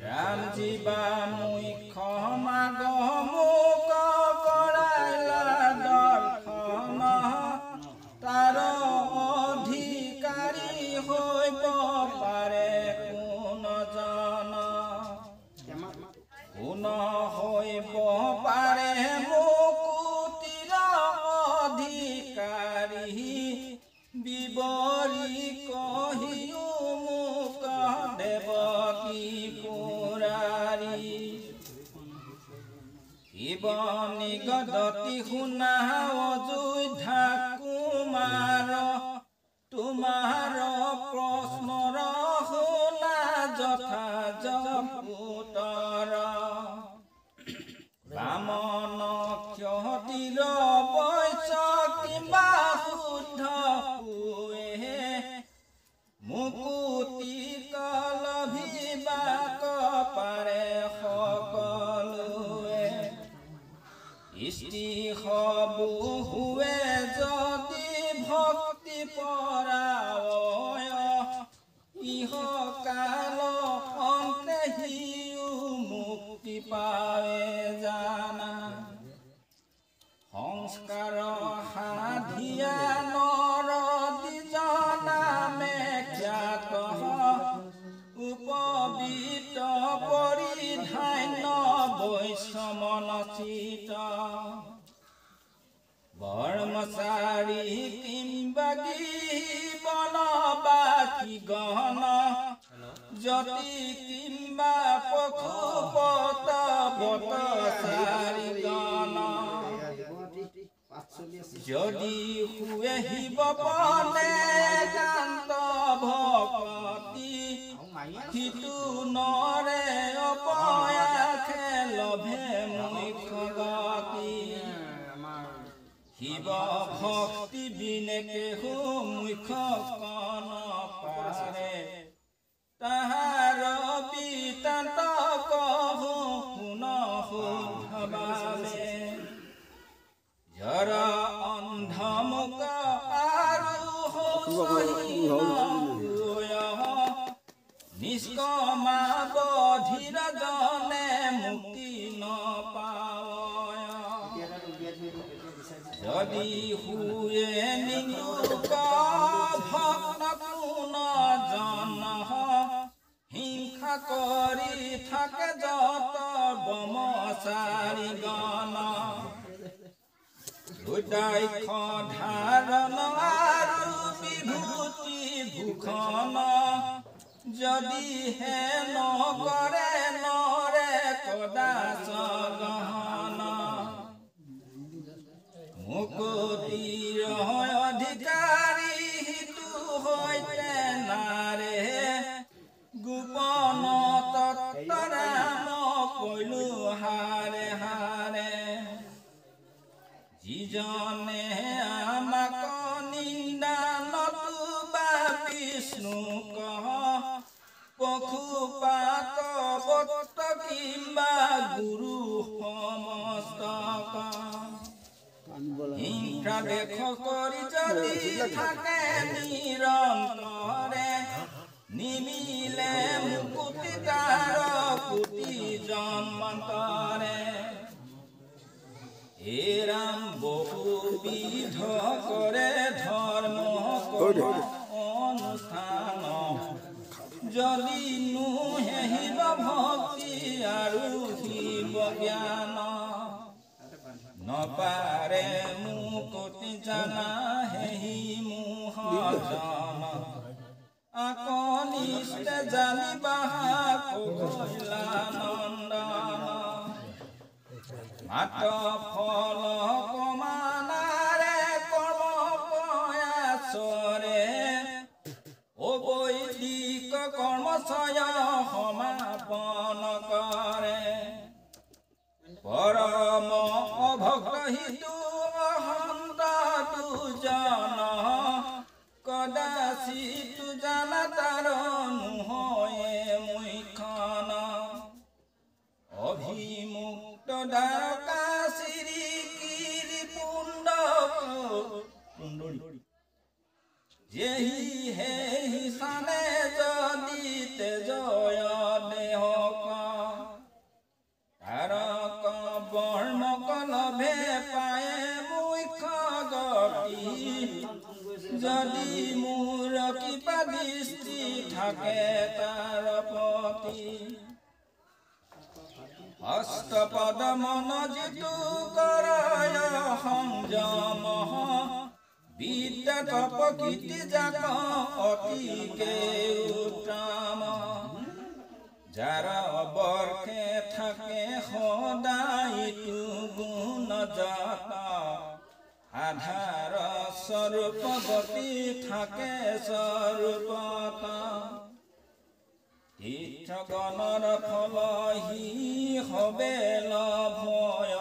ৰাম জীবা মুই ক্ষমা গমুক কৰাইলা দৰ্শন তাৰ অধিকাৰী হৈব পাৰে কোন জন কোন হৈব পাৰে মুকুতিৰ অধিকাৰী বিবৰি কহিও মোক দেৱকী পুৰাৰী শিৱ নিগদতি শুনা অযোধ্যা কুমাৰ তোমাৰ প্ৰশ্নৰ শুনা যথা যপুতৰ বামন ক্ষতিৰ বৈশ্য কিবা শুদ্ধ পুৱে মুকুতি কলভিবাক পাৰে সকলোৱে ইষ্টি হবু হুৱে যদি ভক্তি পৰায় ইহ কাল অন্তে হিও মুক্তি পাৱে জানা সংস্কাৰ সাধিয়া নৰ দ্বিজনামে খ্যাত উপবিত পৰিধান্য বৈষ্ণমনচিত বৰ্মচাৰী কিম্বাগী বনবাসী গণ যতি কিম্বা পশুপত বতচাৰী গণ যদি হুৱে শিৱ পনে কান্ত ভকতি সিটো নৰে অপয়াসে লভে মুখ্য গতি শিৱ ভক্তি বিনেকে হো মুখ্য কণ পাৰে তাহাৰ বিতান্ত কহো শুন শুদ্ধভাৱে জৰ অন্ধমুক আৰু নিষ্কমা বধিৰ জনে মুক্তি নপায় যদি হুৱে নিন্দুক ভক্ত কোন জন হিংসা কৰি থাকে যত বমচাৰী গণ দুটাইখ ধাৰণ আৰু বিভূতি ভূষণ যদিহে নকৰে নৰে কদাচ গহন মুকুতিৰ অধিকাৰী হিতু সৈতে নাৰে গোপন তত্তৰাম কৈলো হাৰে হাৰে যিজনে আমাক নিন্দা নতুবা বিষ্ণু কহ পশুপাত বত্ত কিম্বা গুৰু সমস্তক হিংসা দেখ কৰি যদি থাকে নিৰন্তৰে নিমিলে মুকুতি তাৰ কোটি জন্মান্তৰে হে ৰাম বহুবিধ কৰে ধৰ্ম অনুষ্ঠান যদি নুহে শিৱ ভক্তি আৰু শিৱ জ্ঞান নপাৰে মুকুতি জানা হেহি মোহজন আকনিষ্ঠে জানিবা কৈলা নন্দন মাত ফল কমানাৰে কৰ্ম প্ৰয়াসৰে অবৈদিক কৰ্মচয় সমাপন কৰে পৰম অভক্ত হিতু অহন্ত দুজন কদাচিত জানা তাৰ নোহয়ে মুখ্যন অভিমুক্ত দ্বাৰকা শ্ৰী কিৰি পুণ্ডৰী যেহি হে সানে যদি তেজয় দেহ যদি মোৰ কিবা দৃষ্টি থাকে তাৰ প্ৰতি হস্তপদ মন যিটো কৰায় সংযম বিদ্যা তপ কীৰ্তি জাক অতিকে উত্তম যাৰ বৰ্ষে থাকে সদায়তো গুণ যত আধাৰ স্বৰূপ গতি থাকে স্বৰূপত তীৰ্থগণৰ ফল হি হবে লভয়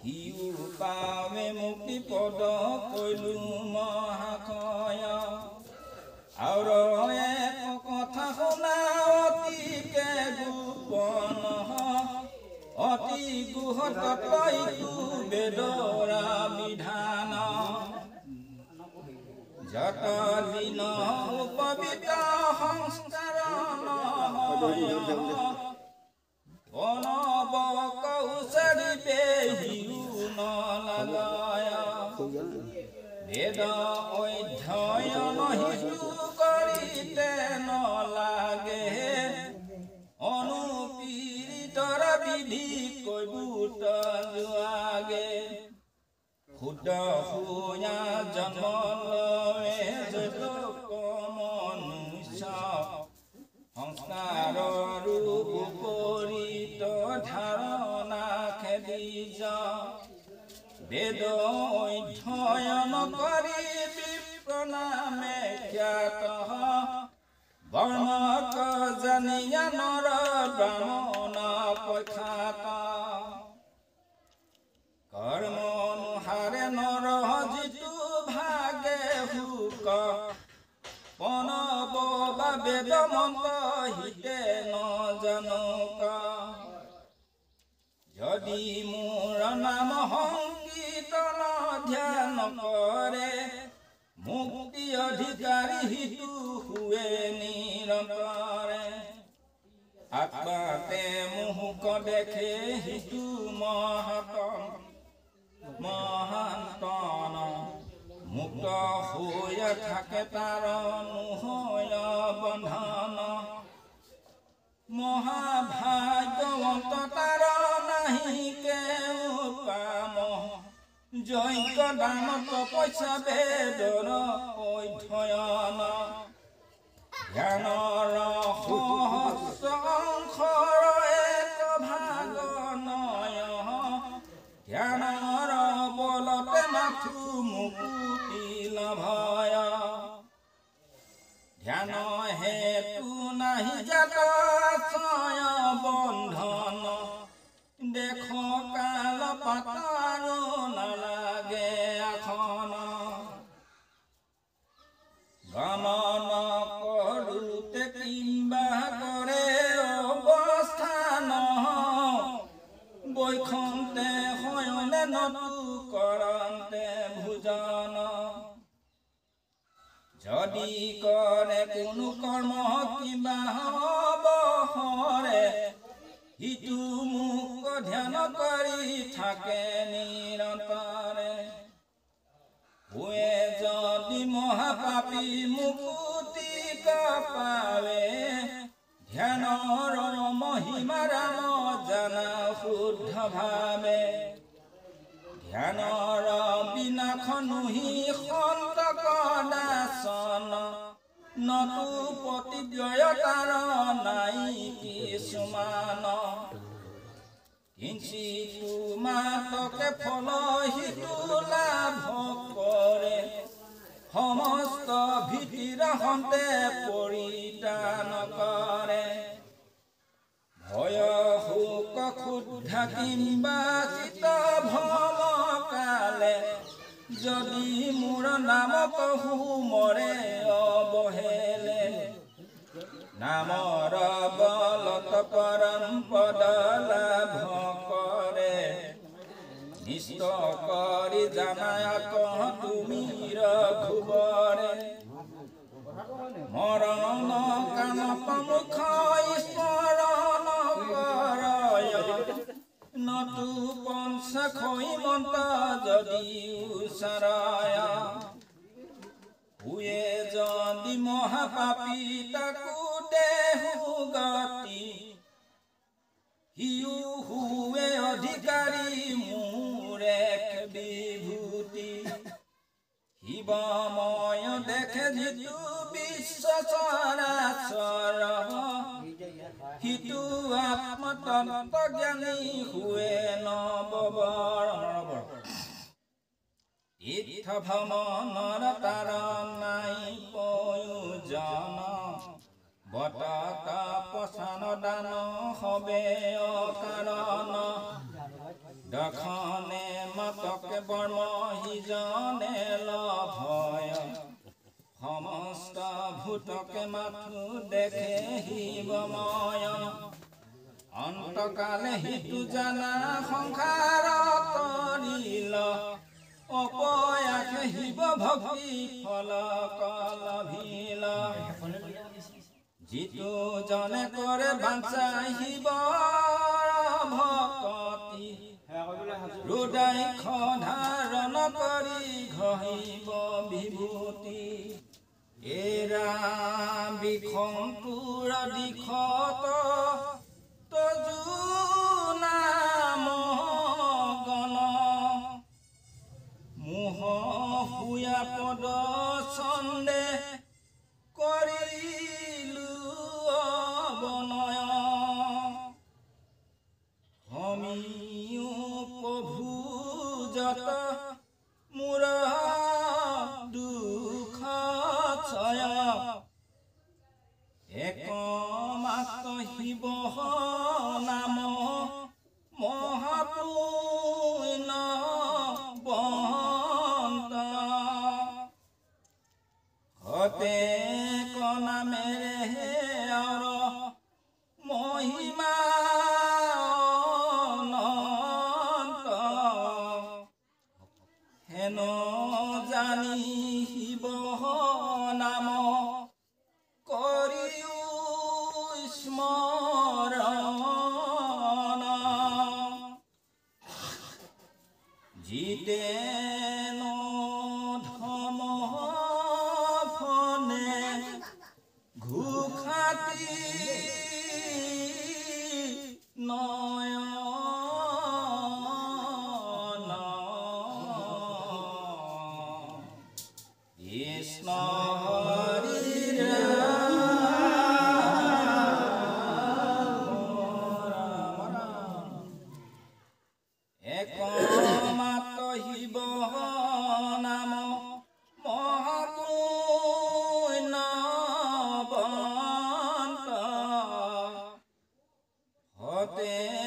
হিউ পাৱে মুক্তি পদ কৈলো মহাশয় আৰু এক কথা শুনা অতিকে গোপন অতি গুহত তৈতো বেদৰা বিধান যত দিন উপবিত সংস্কাৰ অনব কৌশলী পেহিও নলয় বেদ অধ্যয়ন হিতু কৰিতে নলাগে অনুপীড়িতৰ বিধি কৈবুত যোৱাগে শুদ্ধ শুয়া জন্ম লয়ে যত মনুষ্য সংস্কাৰৰ ৰূপ পৰিত ধাৰণা খেদি বেদ অধ্যয়ন কৰি বিপ্ৰনামে খ্যাত বৰ্ণক জানিয়া নৰ ব্ৰাহ্মণ প্ৰখ্যাত কৰ্ম অনুসাৰে নৰ যিটো ভাগে সুক পনব বা বেদ মন্ত্ৰ হিতে নজানক যদি মোৰ নাম সংকীৰ্তন ধ্যান কৰে মুক্তি অধিকাৰী হিতু হুৱে নিৰন্তৰে আত্মাতে মুহুক দেখে হিতু মহান্তন মুক্ত হৈ থাকে তাৰ নোহয় বন্ধন মহাভাগ্যৱন্ত তাৰ নাহি কেও কাম যজ্ঞ দান তপস্যা বেদৰ অধ্যয়ন জ্ঞানৰ সহস্ৰ অংশৰ এক ভাগ নয় জ্ঞানৰ বলতে মাথো মুকুতি লভয় ধ্যান হেতু নাহি জাত আশ্ৰয় বন্ধন দেখ কাল পাতাৰ নালাগে এখন গমন কৰোতে কিম্বা কৰে অৱস্থান বৈখন্তে হয়নে নতু কৰন্তে ভোজন যদি কৰে কোনো কৰ্ম কিবা অৱসৰে হিতু মুক ধ্যান কৰি থাকে নিৰন্তৰে হুৱে যদি মহাপাপী মুকুতি পাৱে ধ্যানৰ মহিমা ৰাম জানা শুদ্ধ ভাৱে ধ্যানৰ বিনাশনুহি সন্তক দাসন নতু প্ৰতিব্যয় তাৰ নাই কিছুমান কিঞ্চিতু মাতকে ফল হিতু লাভ কৰে সমস্ত ভীতিৰ হন্তে পৰিত্ৰাণ কৰে ভয় শোক ক্ষুধা কিম্বা চিত ভ্ৰম কালে যদি মোৰ নাম কহু মৰে অৱহেলে নামৰ বলত পৰম পদ লাভ কৰে নিষ্ট কৰি জানাই কহ তুমি ৰঘুবৰে মৰণ কাম প্ৰমুখ স্মৰণ কৰয় নতু পঞ্চ খৈ মন্ত যদি উচৰয় হিউ হুৱে অধিকাৰী মোৰ এক বিভূতি শিৱময় দেখে যিটো বিশ্ব চৰাচৰ সিটো আত্মতত্ত্ব জ্ঞানী হুৱে নৱবৰ তীৰ্থ ভ্ৰমণৰ তাৰ নাই প্ৰয়োজন বতত পচন দান হবে অকাৰণ দখনে মতকে বৰ্ম সিজনে লভয় সমস্ত ভূতকে মাথো দেখে শিৱময় অন্তকালে হিতু জানা সংসাৰ তৰিল অপয়াকে শিৱ ভক্তি ফল কলভিল যিটো জনে কৰে বাঞ্ছা শিৱৰ ভকতি ৰুদাইখ ধাৰণ কৰি ঘহিব বিভূতি এৰা বিখংকুৰ দিশত তজু নাম গণ মোহ শুয়া পদ চন্দে কৰিলো অৱনয় হমিও প্ৰভু যত মোৰ দুখ ছয় একমাত্ৰ শিৱ নাম মহাপুণ্য বন্ত হতে নামেৰে অৰ মহিমা অনন্ত হেন জানি শিৱ নাম কৰিও স্মৰণ জিতেন ধম ফনে ঘুখাতি নয়ন কৃষ্ণ হৰি একমাত্ৰ শিৱ নাম মহাপুণ্য বন্ত হতে